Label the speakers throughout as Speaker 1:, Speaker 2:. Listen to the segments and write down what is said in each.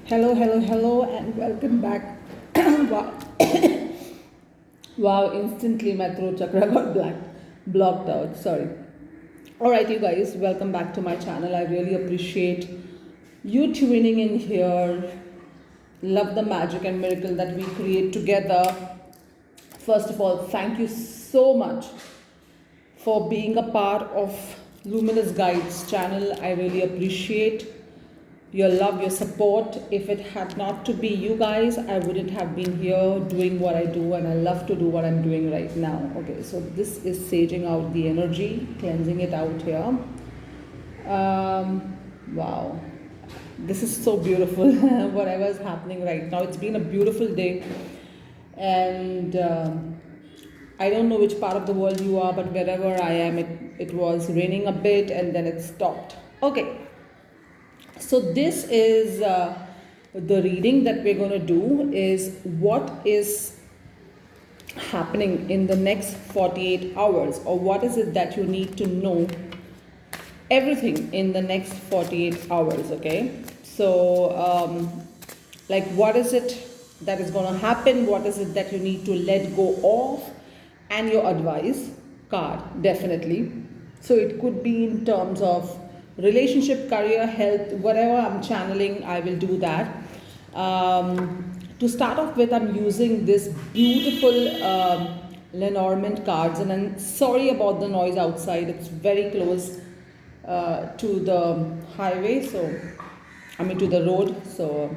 Speaker 1: Hello, hello, hello, and welcome back. Wow, wow, instantly my throat chakra got blocked out. Sorry. All right, you guys, welcome back to my channel. I really appreciate you tuning in here. Love the magic and miracle that we create together. First of all, thank you so much for being a part of Luminous Guides channel. I really appreciate your love, your support. If it had not to be you guys, I wouldn't have been here doing what I do, and I love to do what I'm doing right now. Okay, so this is saging out the energy, cleansing it out here. Wow, this is so beautiful. Whatever is happening right now, it's been a beautiful day, and I don't know which part of the world you are, but wherever I am, it was raining a bit and then it stopped. Okay, so this is the reading that we're going to do is what is happening in the next 48 hours, or what is it that you need to know everything in the next 48 hours. Okay, so like what is it that is going to happen, what is it that you need to let go of, and your advice card definitely. So it could be in terms of relationship, career, health, whatever I'm channeling, I will do that. To start off with, I'm using this beautiful Lenormand cards, and I'm sorry about the noise outside. It's very close to the highway, so I mean to the road, so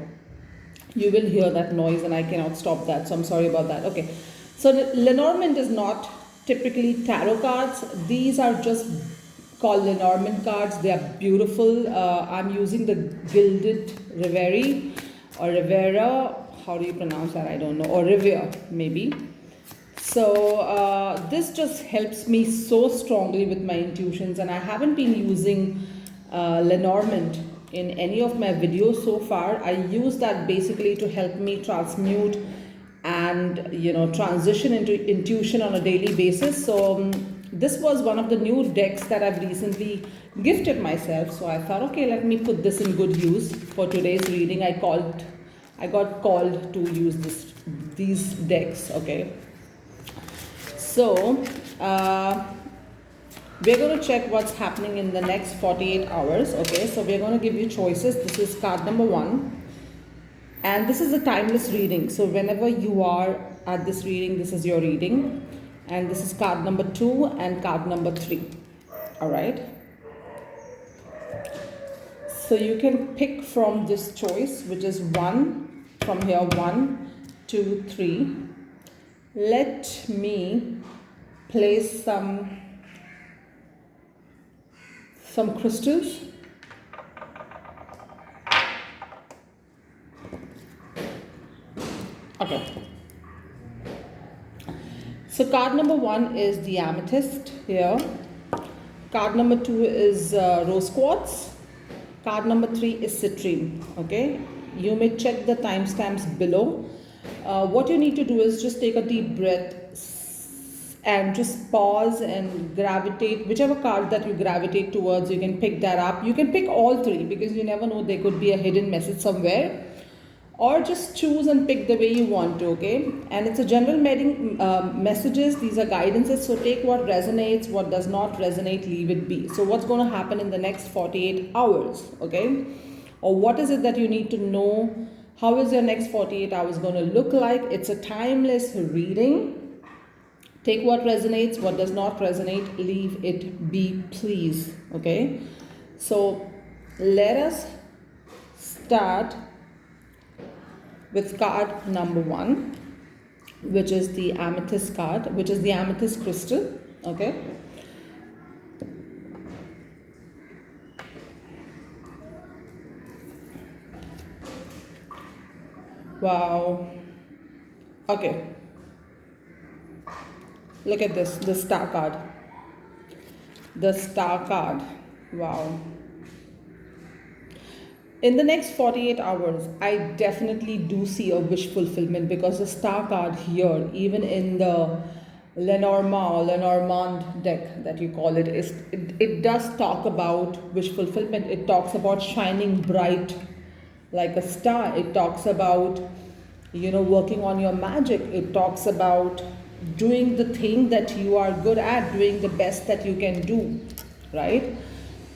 Speaker 1: you will hear that noise and I cannot stop that, so I'm sorry about that. Okay, so Lenormand is not typically tarot cards. These are just called Lenormand cards. They are beautiful. I'm using the Gilded Reverie or Rivera, how do you pronounce that, I don't know, or Revere maybe. So this just helps me so strongly with my intuitions, and I haven't been using Lenormand in any of my videos so far. I use that basically to help me transmute and transition into intuition on a daily basis. So this was one of the new decks that I've recently gifted myself. So I thought, okay, let me put this in good use for today's reading. I got called to use these decks. Okay. So, we're going to check what's happening in the next 48 hours. Okay, so we're going to give you choices. This is card number 1. And this is a timeless reading. So, whenever you are at this reading, this is your reading. And this is card number 2 and card number 3. Alright. So, you can pick from this choice, which is 1, from here 1, 2, 3. Let me place some crystals. Okay. So card number 1 is the amethyst here. Card number 2 is rose quartz. Card number 3 is citrine. Okay. You may check the timestamps below. What you need to do is just take a deep breath and just pause and gravitate, whichever card that you gravitate towards, you can pick that up. You can pick all 3 because you never know, there could be a hidden message somewhere, or just choose and pick the way you want to. Okay, and it's a general messages. These are guidances, so take what resonates, what does not resonate, leave it be. So what's going to happen in the next 48 hours? Okay, or what is it that you need to know? How is your next 48 hours going to look like? It's a timeless reading. Take what resonates, what does not resonate, leave it be, please. Okay, so let us start with card number 1, which is the amethyst card, which is the amethyst crystal. Okay, wow. Okay, look at this, the star card. The star card. Wow. In the next 48 hours, I definitely do see a wish fulfillment, because the star card here, even in the Lenormand or Lenormand deck that you call it, it does talk about wish fulfillment. It talks about shining bright like a star. It talks about, working on your magic. It talks about doing the thing that you are good at, doing the best that you can do, right?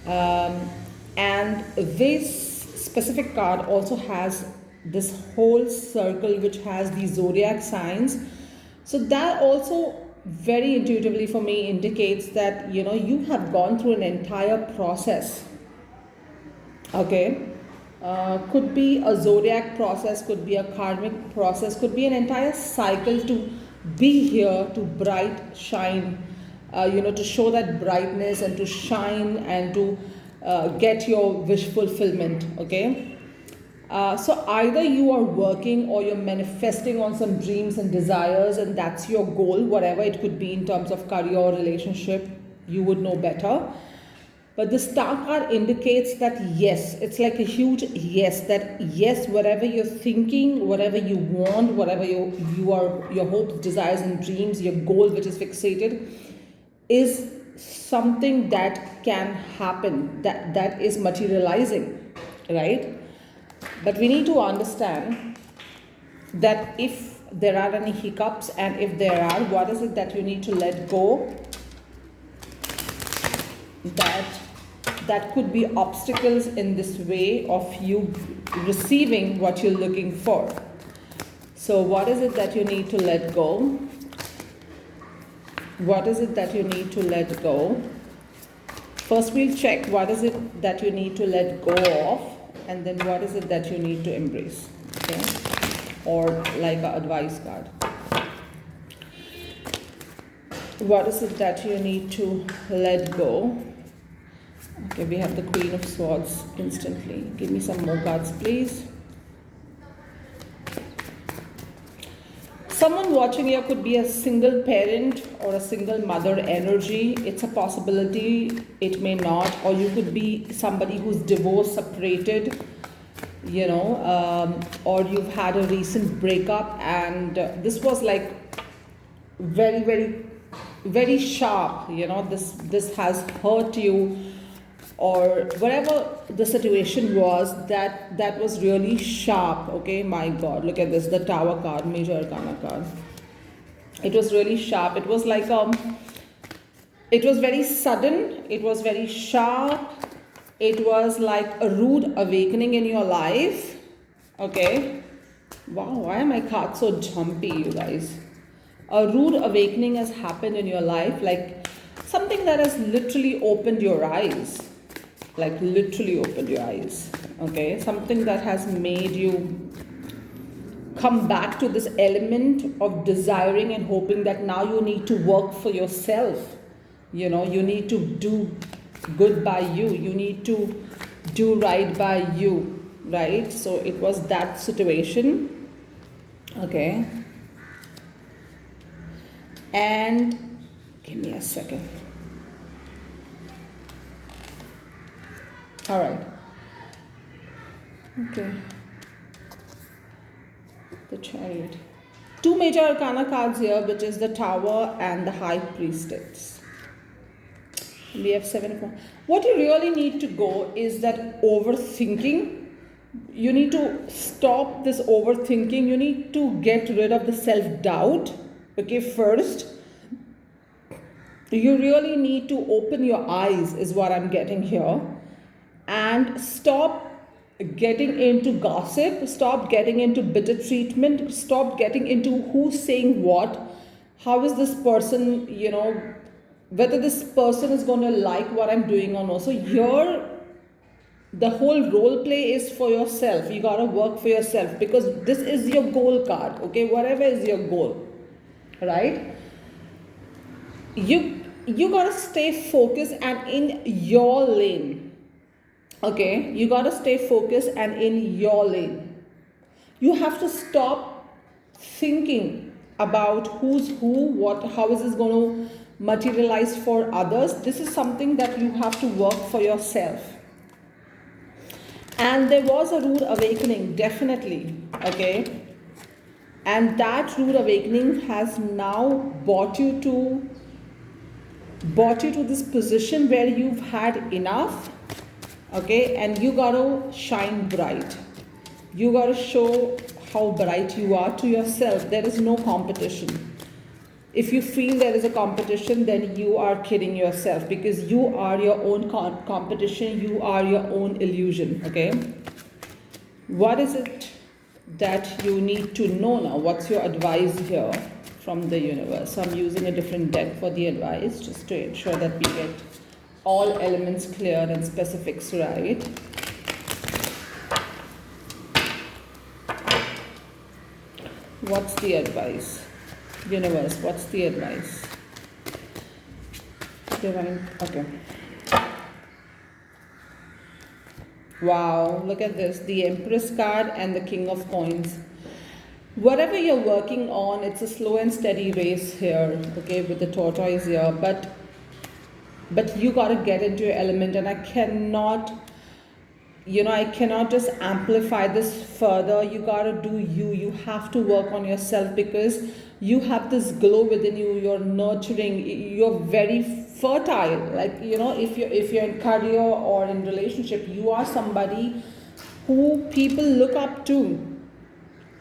Speaker 1: And this specific card also has this whole circle which has the zodiac signs. So that also very intuitively for me indicates that you have gone through an entire process. Okay, could be a zodiac process, could be a karmic process, could be an entire cycle to be here to bright shine, to show that brightness and to shine and to get your wish fulfillment. Okay, so either you are working or you're manifesting on some dreams and desires, and that's your goal, whatever it could be in terms of career or relationship, you would know better. But the star card indicates that yes, it's like a huge yes, that yes, whatever you're thinking, whatever you want, whatever your hopes, desires and dreams, your goal which is fixated, is something that can happen, that is materializing, right? But we need to understand that if there are any hiccups, and if there are, what is it that you need to let go? That could be obstacles in this way of you receiving what you're looking for. So what is it that you need to let go? What is it that you need to let go? First we'll check what is it that you need to let go of, and then what is it that you need to embrace. Okay, or like an advice card. What is it that you need to let go? Okay, we have the Queen of Swords instantly. Give me some more cards, please. Someone watching here could be a single parent or a single mother energy. It's a possibility. It may not. Or you could be somebody who's divorced, separated, or you've had a recent breakup, and this was like very, very, very sharp. This has hurt you, or whatever the situation was, that was really sharp. Okay, my God, look at this, the Tower card, Major Arcana card. It was really sharp. It was like it was very sudden, it was very sharp, it was like a rude awakening in your life. Okay, wow, why are my cards so jumpy, you guys? A rude awakening has happened in your life, like something that has literally opened your eyes. Like literally opened your eyes. Okay, something that has made you come back to this element of desiring and hoping that now you need to work for yourself. You need to do good by you. You need to do right by you, right? So it was that situation. Okay, and give me a second. All right. Okay. The Chariot. Two Major Arcana cards here, which is the Tower and the High Priestess. We have 7 of Wands. What you really need to go is that overthinking. You need to stop this overthinking. You need to get rid of the self-doubt. Okay, first. You really need to open your eyes, is what I'm getting here. And stop getting into gossip, stop getting into bitter treatment, stop getting into who's saying what, how is this person, whether this person is going to like what I'm doing or not. So here, the whole role play is for yourself. You got to work for yourself, because this is your goal card, okay, whatever is your goal, right? You got to stay focused and in your lane. Okay, you got to stay focused and in your lane. You have to stop thinking about who's who, what, how is this going to materialize for others. This is something that you have to work for yourself. And there was a rude awakening, definitely, okay? And that rude awakening has now brought you to this position where you've had enough. Okay, and you got to shine bright. You got to show how bright you are to yourself. There is no competition. If you feel there is a competition, then you are kidding yourself, because you are your own competition. You are your own illusion. Okay. What is it that you need to know now? What's your advice here from the universe? So I'm using a different deck for the advice, just to ensure that we get all elements clear and specifics right. What's the advice? Universe, what's the advice? Divine, okay. Wow, look at this. The Empress card and the King of Coins. Whatever you're working on, it's a slow and steady race here, okay, with the tortoise here. But you got to get into your element, and I cannot just amplify this further. You got to do you. You have to work on yourself, because you have this glow within you. You're nurturing. You're very fertile. Like, if you're in career or in relationship, you are somebody who people look up to,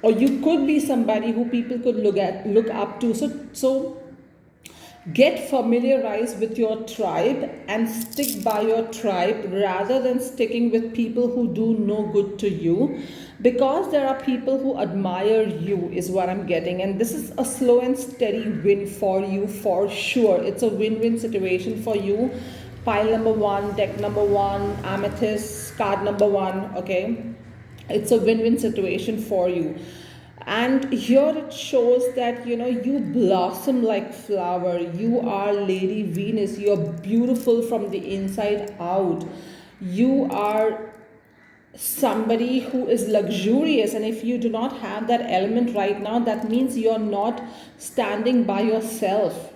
Speaker 1: or you could be somebody who people could look up to. So get familiarized with your tribe and stick by your tribe, rather than sticking with people who do no good to you, because there are people who admire you, is what I'm getting. And this is a slow and steady win for you, for sure. It's a win-win situation for you. Pile number 1, deck number 1, amethyst, card number 1, okay? It's a win-win situation for you. And here it shows that you blossom like flower. You are Lady Venus. You're beautiful from the inside out. You are somebody who is luxurious, and if you do not have that element right now, that means you're not standing by yourself,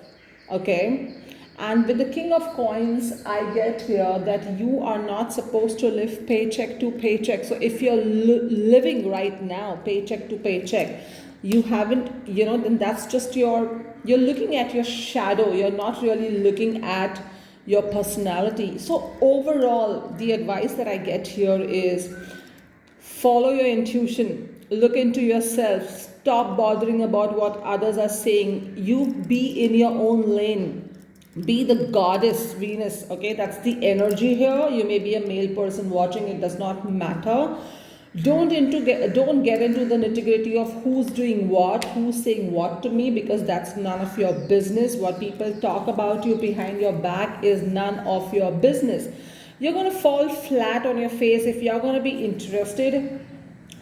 Speaker 1: okay? And with the King of Coins, I get here that you are not supposed to live paycheck to paycheck. So if you're living right now paycheck to paycheck, you haven't, then that's just you're looking at your shadow. You're not really looking at your personality. So overall, the advice that I get here is follow your intuition, look into yourself, stop bothering about what others are saying. You be in your own lane. Be the goddess Venus, okay? That's the energy here. You may be a male person watching, it does not matter. Don't get into the nitty-gritty of who's doing what, who's saying what to me, because that's none of your business. What people talk about you behind your back is none of your business. You're going to fall flat on your face if you're going to be interested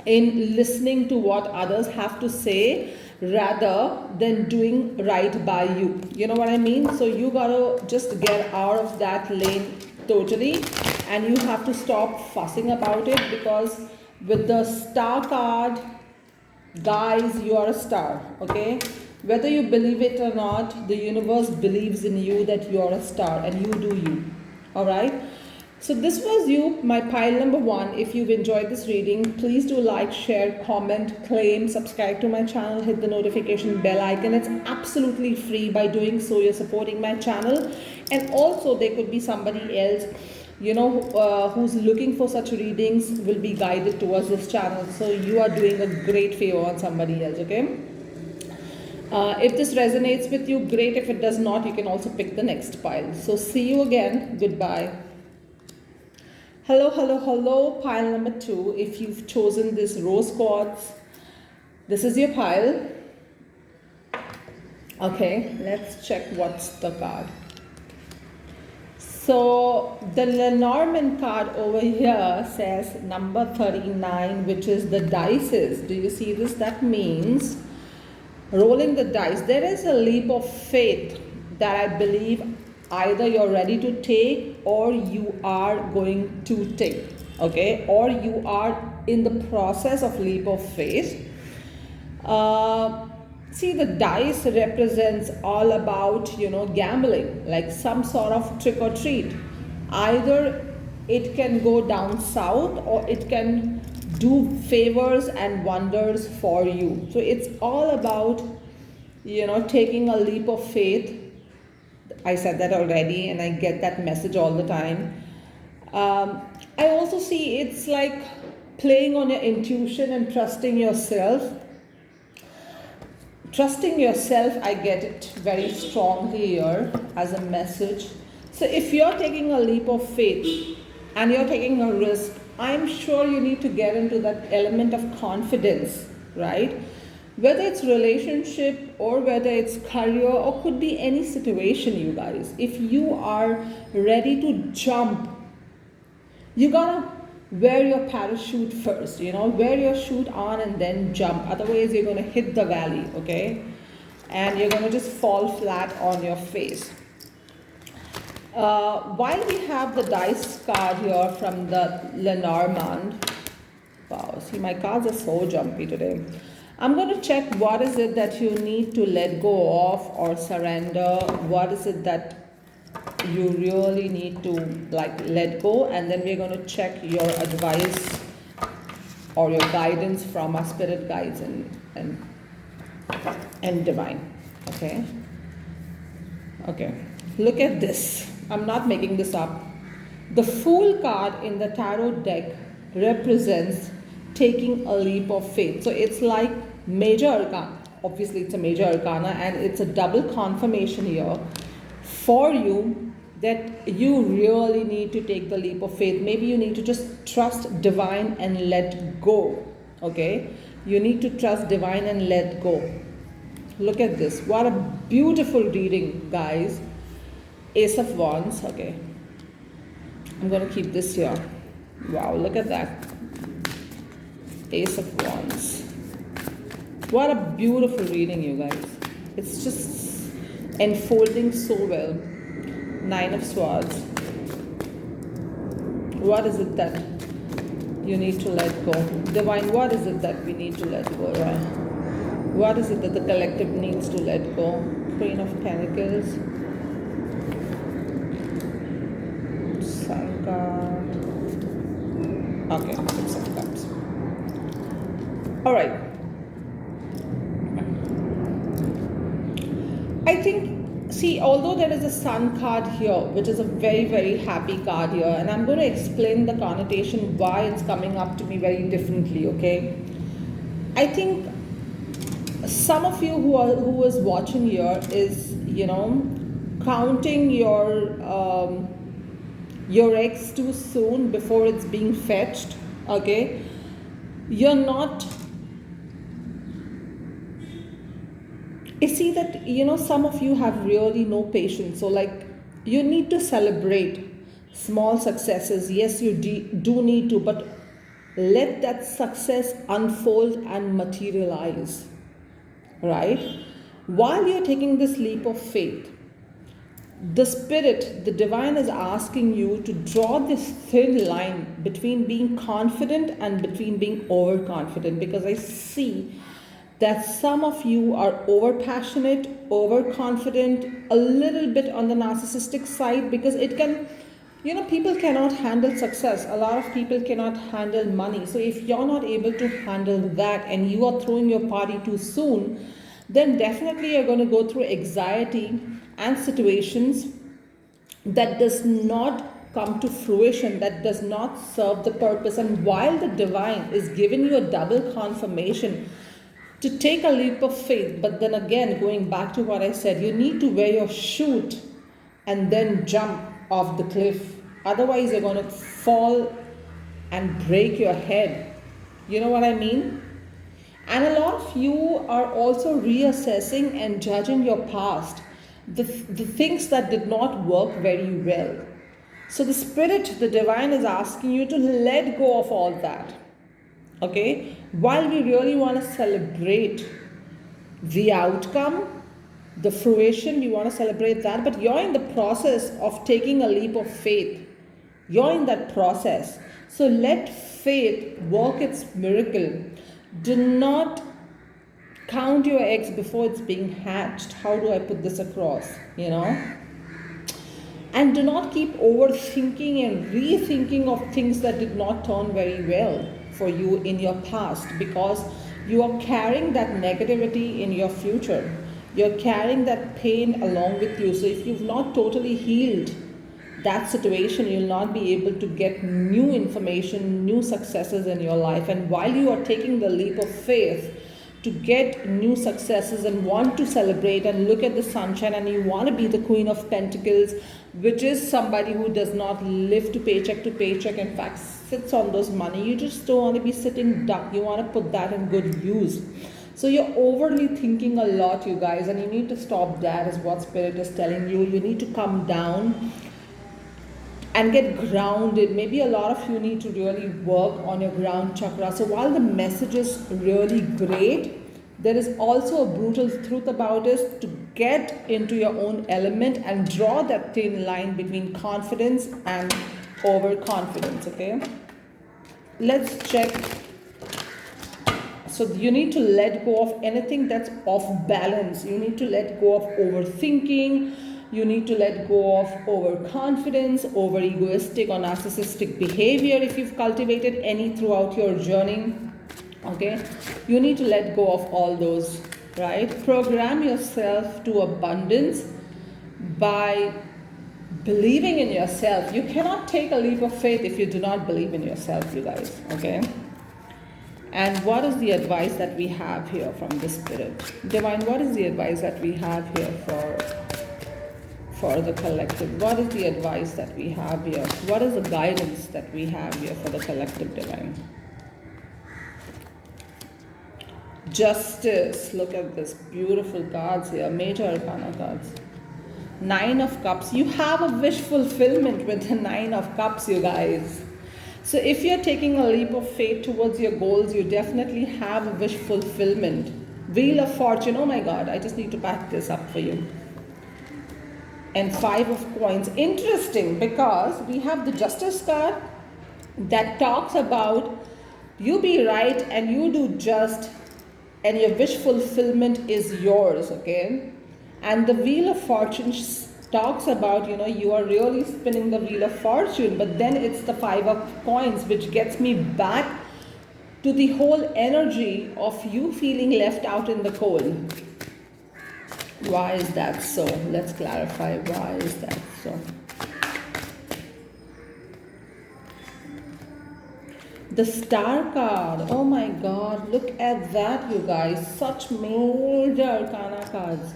Speaker 1: in listening to what others have to say, rather than doing right by you. You know what I mean? So you gotta just get out of that lane totally, and you have to stop fussing about it, because with the star card, guys, you are a star, okay? Whether you believe it or not, the universe believes in you that you are a star, and you do you. All right? So this was you, my pile number 1. If you've enjoyed this reading, please do like, share, comment, claim, subscribe to my channel, hit the notification bell icon. It's absolutely free. By doing so, you're supporting my channel. And also, there could be somebody else, who's looking for such readings, will be guided towards this channel. So you are doing a great favor on somebody else, okay? If this resonates with you, great. If it does not, you can also pick the next pile. So see you again. Goodbye. Hello, hello, hello, pile number 2. If you've chosen this rose quartz, this is your pile. Okay, let's check what's the card. So the Lenormand card over here says number 39, which is the dices. Do you see this? That means rolling the dice. There is a leap of faith that I believe either you're ready to take, or you are going to take, okay? Or you are in the process of leap of faith. See, the dice represents all about, gambling, like some sort of trick or treat. Either it can go down south, or it can do favors and wonders for you. So it's all about, taking a leap of faith. I said that already, and I get that message all the time. I also see it's like playing on your intuition and trusting yourself. Trusting yourself, I get it very strongly here as a message. So if you're taking a leap of faith and you're taking a risk, I'm sure you need to get into that element of confidence, right? Whether it's relationship or whether it's career or could be any situation, you guys. If you are ready to jump, you gotta wear your parachute first, wear your chute on and then jump. Otherwise, you're gonna hit the valley, okay? And you're gonna just fall flat on your face. While we have the dice card here from the Lenormand, wow, see my cards are so jumpy today. I'm going to check what is it that you need to let go of or surrender. What is it that you really need to let go, and then we're going to check your advice or your guidance from our spirit guides and divine. Okay, look at this. I'm not making this up. The Fool card in the tarot deck represents taking a leap of faith. So it's like major arcana. Obviously it's a major arcana, and it's a double confirmation here for you that you really need to take the leap of faith. Maybe you need to just trust divine and let go. Okay, you need to trust divine and let go. Look at this. What a beautiful reading, guys. Ace of Wands. Okay, I'm going to keep this here. Wow, look at that. Ace of Wands. What a beautiful reading, you guys. It's just unfolding so well. Nine of Swords. What is it that you need to let go? Divine, what is it that we need to let go? Right? What is it that the collective needs to let go? Queen of Pentacles. Sun card. Okay, Six of Cups. Alright. I think, see, although there is a Sun card here, which is a very, very happy card here, and I'm going to explain the connotation why it's coming up to me very differently, okay? I think some of you who is watching here is, counting your eggs too soon before it's being fetched, okay? You're not. I see that, some of you have really no patience. So you need to celebrate small successes. Yes, you do need to, but let that success unfold and materialize, right? While you're taking this leap of faith, the spirit, the divine is asking you to draw this thin line between being confident and between being overconfident, because I see that some of you are over-passionate, overconfident, a little bit on the narcissistic side, because it can, people cannot handle success. A lot of people cannot handle money. So if you're not able to handle that and you are throwing your party too soon, then definitely you're going to go through anxiety and situations that does not come to fruition, that does not serve the purpose. And while the divine is giving you a double confirmation to take a leap of faith, but then again, going back to what I said, you need to wear your chute and then jump off the cliff. Otherwise, you're going to fall and break your head. You know what I mean? And a lot of you are also reassessing and judging your past, the things that did not work very well. So the spirit, the divine, is asking you to let go of all that. Okay, while we really want to celebrate the outcome, the fruition, we want to celebrate that, but you're in the process of taking a leap of faith. You're in that process. So let faith work its miracle. Do not count your eggs before it's being hatched. How do I put this across? And do not keep overthinking and rethinking of things that did not turn very well for you in your past, because you are carrying that negativity in your future. You're carrying that pain along with you. So if you've not totally healed that situation, you'll not be able to get new information, new successes in your life. And while you are taking the leap of faith to get new successes and want to celebrate and look at the sunshine, and you want to be the Queen of Pentacles, which is somebody who does not live to paycheck, in fact sits on those money, you just don't want to be sitting duck, you want to put that in good use. So you're overly thinking a lot, you guys, and you need to stop that, is what Spirit is telling you. You need to come down and get grounded. Maybe a lot of you need to really work on your ground chakra. So while the message is really great, there is also a brutal truth about it, to get into your own element and draw that thin line between confidence and overconfidence. Okay, let's check. So you need to let go of anything that's off balance. You need to let go of overthinking. You need to let go of overconfidence, over egoistic or narcissistic behavior if you've cultivated any throughout your journey. Okay, you need to let go of all those, right? Program yourself to abundance by believing in yourself. You cannot take a leap of faith if you do not believe in yourself, you guys. Okay. And what is the advice that we have here from the Spirit? Divine, what is the advice that we have here for the collective? What is the advice that we have here? What is the guidance that we have here for the collective, Divine? Justice. Look at this beautiful cards here. Major Arcana cards. Nine of Cups. You have a wish fulfillment with the Nine of Cups, you guys. So if you're taking a leap of faith towards your goals, you definitely have a wish fulfillment. Wheel of Fortune. Oh my God, I just need to back this up for you. And Five of Coins. Interesting, because we have the Justice card that talks about you be right and you do just, and your wish fulfillment is yours. Okay. And the Wheel of Fortune talks about, you are really spinning the Wheel of Fortune, but then it's the Five of Coins, which gets me back to the whole energy of you feeling left out in the cold. Why is that so? Let's clarify. Why is that so? The Star card. Oh my God, look at that, you guys. Such major Arcana cards.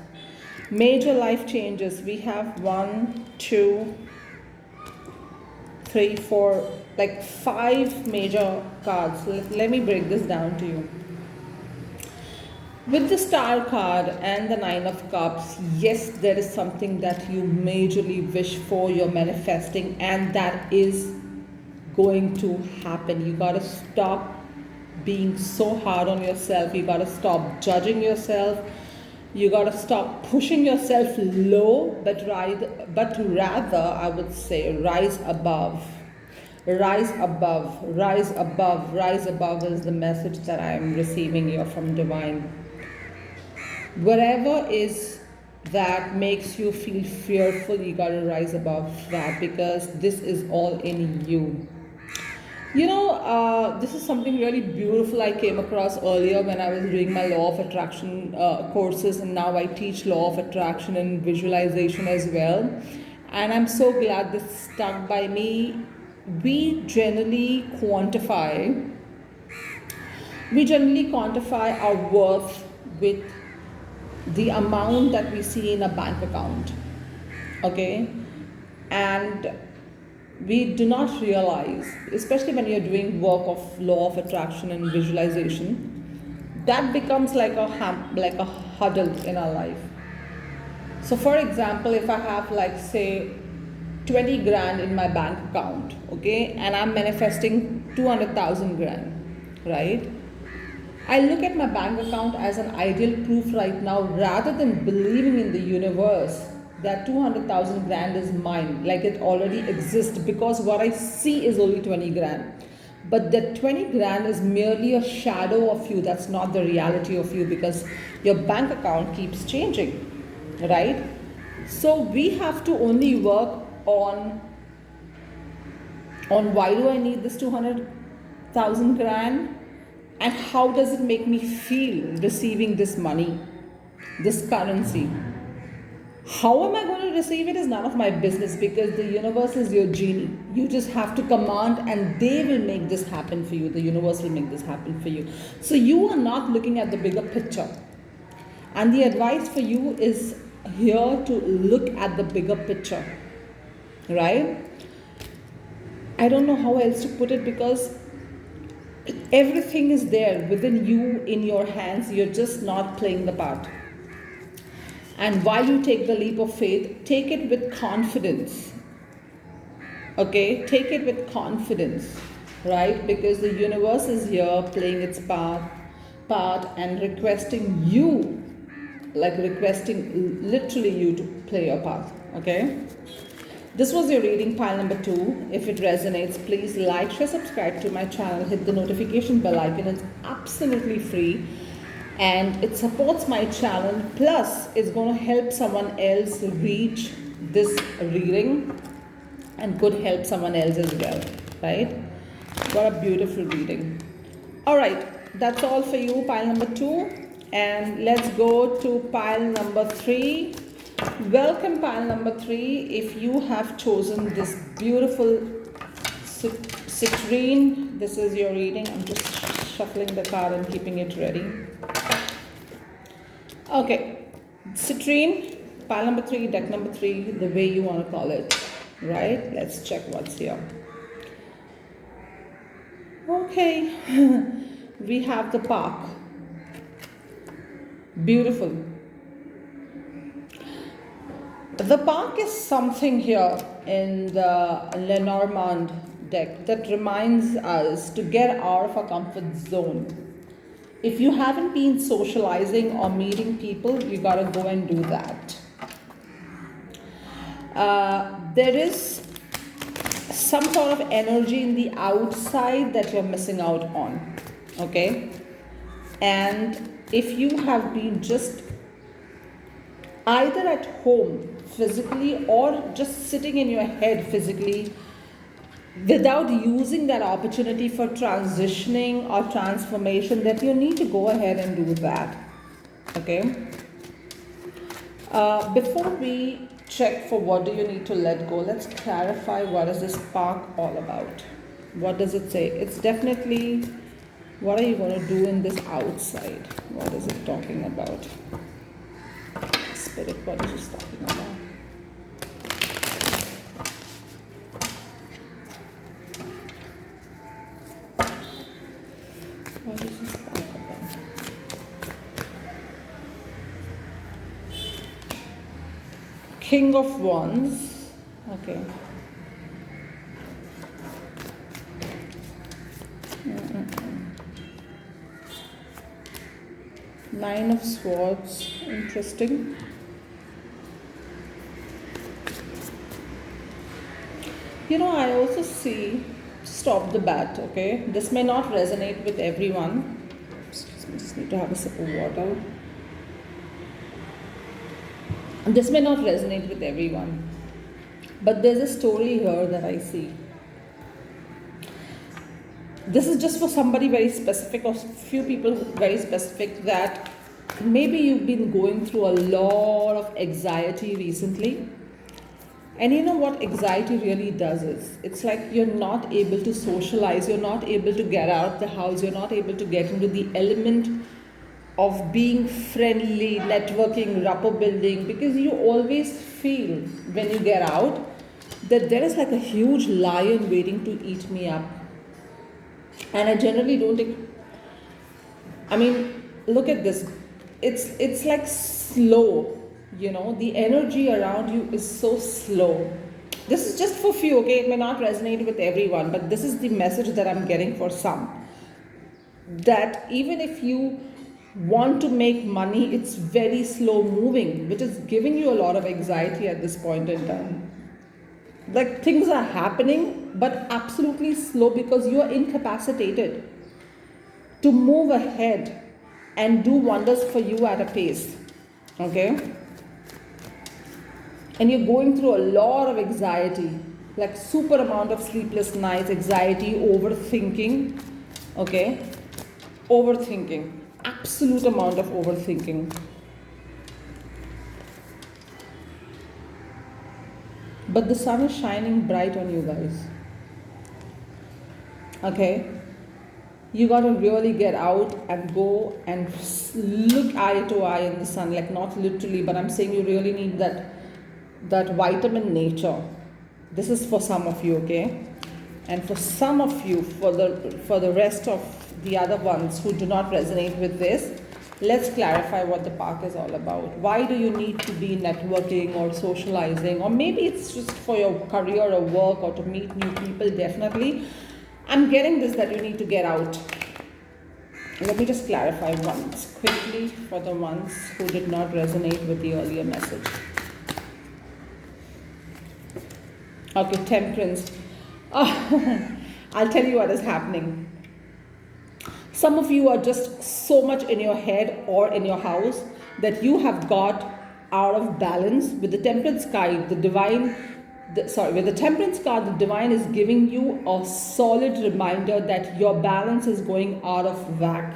Speaker 1: Major life changes. We have 1, 2, 3, 4, like 5 major cards. Let me break this down to you. With the Star card and the Nine of Cups, yes, there is something that you majorly wish for, you're manifesting, and that is going to happen. You gotta stop being so hard on yourself. You gotta stop judging yourself. You got to stop pushing yourself low, but rather, I would say, rise above. Rise above, rise above, rise above is the message that I am receiving here from Divine. Whatever is that makes you feel fearful, you got to rise above that, because this is all in you. This is something really beautiful I came across earlier when I was doing my Law of Attraction courses, and now I teach Law of Attraction and visualization as well. And I'm so glad this stuck by me. We generally quantify our worth with the amount that we see in a bank account. Okay? And we do not realize, especially when you're doing work of Law of Attraction and visualization, that becomes like a hurdle in our life. So for example, if I have say 20 grand in my bank account, okay, and I'm manifesting 200,000 grand, right? I look at my bank account as an ideal proof right now, rather than believing in the universe that 200,000 grand is mine, like it already exists, because what I see is only 20 grand. But that 20 grand is merely a shadow of you. That's not the reality of you, because your bank account keeps changing, right? So we have to only work on why do I need this 200,000 grand, and how does it make me feel receiving this money, this currency. How am I going to receive it is none of my business, because the universe is your genie. You just have to command and they will make this happen for you. The universe will make this happen for you. So you are not looking at the bigger picture. And the advice for you is here to look at the bigger picture, right? I don't know how else to put it, because everything is there within you, in your hands. You're just not playing the part. And while you take the leap of faith, take it with confidence. Okay? Take it with confidence, right? Because the universe is here playing its part and requesting you, like requesting literally you to play your part. Okay? This was your reading, pile number 2. If it resonates, please like, share, subscribe to my channel, hit the notification bell icon. It's absolutely free and it supports my channel. Plus, it's going to help someone else reach this reading and could help someone else as well, right? What a beautiful reading. All right, that's all for you, pile number 2. And let's go to pile number 3. Welcome, pile number 3. If you have chosen this beautiful citrine, this is your reading. I'm just shuffling the card and keeping it ready. Okay, citrine, pile number 3, deck number 3, the way you want to call it, right? Let's check what's here. Okay, we have the park. Beautiful. The park is something here in the Lenormand deck that reminds us to get out of our comfort zone. If you haven't been socializing or meeting people, you gotta go and do that. There is some sort of energy in the outside that you're missing out on, okay? And if you have been just either at home physically or just sitting in your head physically without using that opportunity for transitioning or transformation, that you need to go ahead and do that, okay? Before we check for what do you need to let go, let's clarify what is this spark all about. What does it say? It's definitely, what are you going to do in this outside? What is it talking about? Spirit, what is it talking about? What is this spark about? King of Wands. Okay. Nine of Swords. Interesting. You know, I also see, stop the bat, okay? This may not resonate with everyone. Excuse me, just need to have a sip of water. This may not resonate with everyone, but there's a story here that I see. This is just for somebody very specific, or few people very specific, that maybe you've been going through a lot of anxiety recently. And you know what anxiety really does is, it's like you're not able to socialize, you're not able to get out of the house, you're not able to get into the element of being friendly, networking, rapport building, because you always feel when you get out that there is like a huge lion waiting to eat me up. And I generally don't think, I mean, look at this. It's like slow, you know, the energy around you is so slow. This is just for few, okay? It may not resonate with everyone, but this is the message that I'm getting for some. That even if you want to make money, it's very slow moving, which is giving you a lot of anxiety at this point in time. Like things are happening, but absolutely slow, because you are incapacitated to move ahead and do wonders for you at a pace, okay? And you're going through a lot of anxiety, like super amount of sleepless nights, anxiety, overthinking, okay? Overthinking, absolute amount of overthinking. but the sun is shining bright on you guys. Okay, you got to really get out and go and look eye to eye in the sun, like not literally, but I'm saying you really need that vitamin nature. This is for some of you, okay? And for some of you, for the rest of the other ones who do not resonate with this, let's clarify what the park is all about. Why do you need to be networking or socializing? Or maybe it's just for your career or work or to meet new people, definitely. I'm getting this that you need to get out. Let me just clarify once quickly for the ones who did not resonate with the earlier message. Okay, temperance. I'll tell you what is happening. Some of you are just so much in your head or in your house that you have got out of balance. With the temperance card, with the temperance card, the divine is giving you a solid reminder that your balance is going out of whack.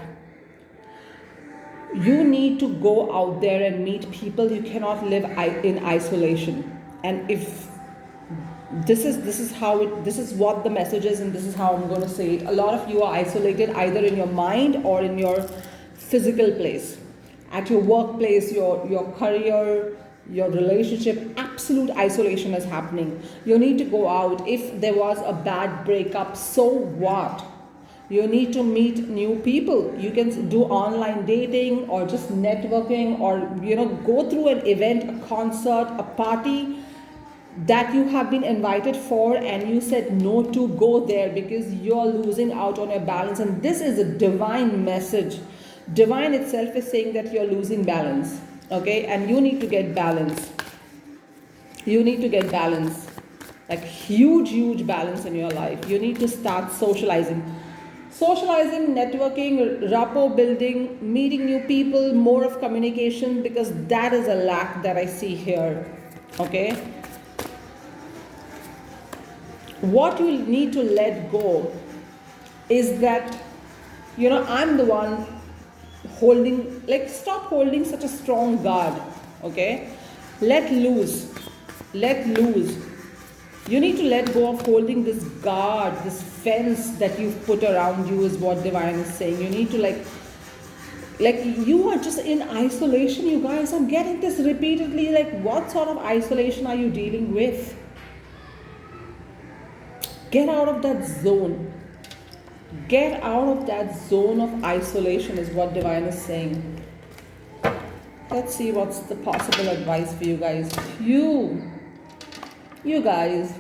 Speaker 1: You need to go out there and meet people. You cannot live in isolation. And if this is what the message is, and this is how I'm going to say it. A lot of you are isolated either in your mind or in your physical place, at your workplace, your career, your relationship. Absolute isolation is happening. You need to go out. If there was a bad breakup, so what? You need to meet new people. You can do online dating or just networking, or go through an event, a concert, a party that you have been invited for and you said no to. Go there because you're losing out on your balance. And this is a divine message. Divine itself is saying that you're losing balance, okay? And you need to get balance. You need to get balance, like huge balance in your life. You need to start socializing, networking, rapport building, meeting new people, more of communication, because that is a lack that I see here, okay? What you need to let go is that, I'm the one holding, stop holding such a strong guard, okay? Let loose. You need to let go of holding this guard, this fence that you've put around you, is what divine is saying. You need to you are just in isolation, you guys. I'm getting this repeatedly. What sort of isolation are you dealing with? Get out of that zone. Get out of that zone of isolation is what divine is saying. Let's see what's the possible advice for you guys. You guys,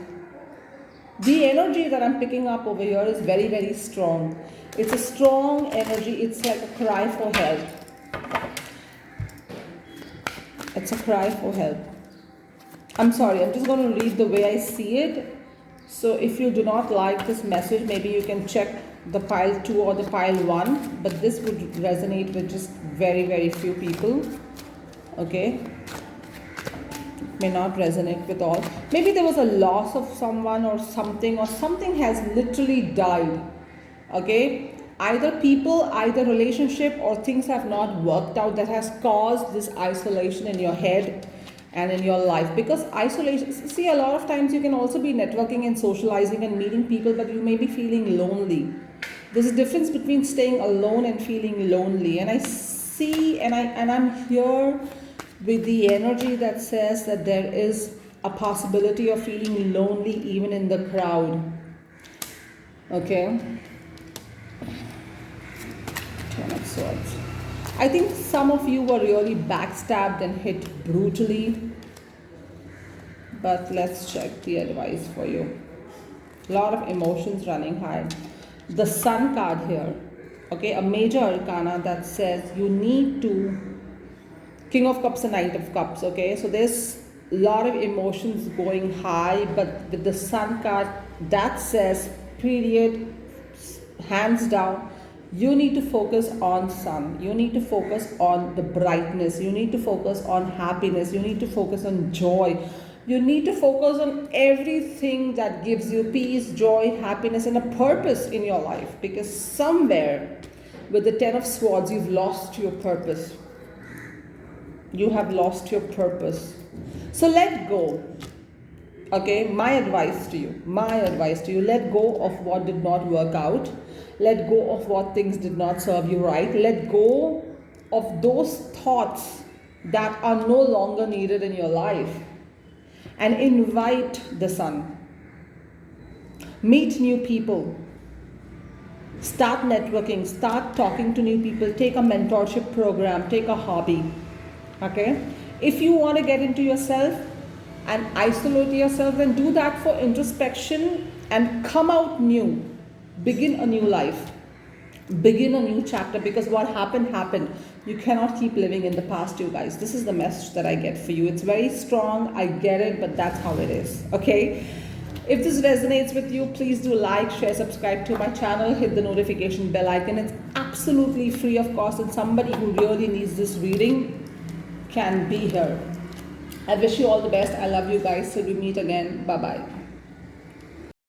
Speaker 1: the energy that I'm picking up over here is very strong. It's a strong energy. It's like a cry for help. It's a cry for help. I'm sorry, I'm just going to read the way I see it. So if you do not like this message, maybe you can check the pile 2 or the pile 1, but this would resonate with just very few people, okay? It may not resonate with all. Maybe there was a loss of someone or something has literally died, okay? Either people, either relationship, or things have not worked out that has caused this isolation in your head and in your life. Because isolation, see, a lot of times you can also be networking and socializing and meeting people, but you may be feeling lonely. There's a difference between staying alone and feeling lonely. And I see, and I'm here with the energy that says that there is a possibility of feeling lonely even in the crowd, okay? Ten of Swords. I think some of you were really backstabbed and hit brutally, but let's check the advice for you. A lot of emotions running high. The Sun card here, okay, a major arcana that says you need to, King of Cups and Knight of Cups, okay, so there's a lot of emotions going high, but with the Sun card that says, period, hands down, you need to focus on sun. You need to focus on the brightness. You need to focus on happiness. You need to focus on joy. You need to focus on everything that gives you peace, joy, happiness, and a purpose in your life. Because somewhere with the Ten of Swords, you've lost your purpose. You have lost your purpose. So let go. Okay, my advice to you, let go of what did not work out. Let go of what things did not serve you right. Let go of those thoughts that are no longer needed in your life, and invite the sun. Meet new people. Start networking, start talking to new people, take a mentorship program, take a hobby. Okay? If you want to get into yourself and isolate yourself, then do that for introspection and come out new. Begin a new life. Begin a new chapter, because what happened. You cannot keep living in the past, you guys. This is the message that I get for you. It's very strong, I get it, but that's how it is. Okay? If this resonates with you, please do like, share, subscribe to my channel, hit the notification bell icon. It's absolutely free of cost, and somebody who really needs this reading can be here. I wish you all the best. I love you guys. Till we meet again. Bye-bye.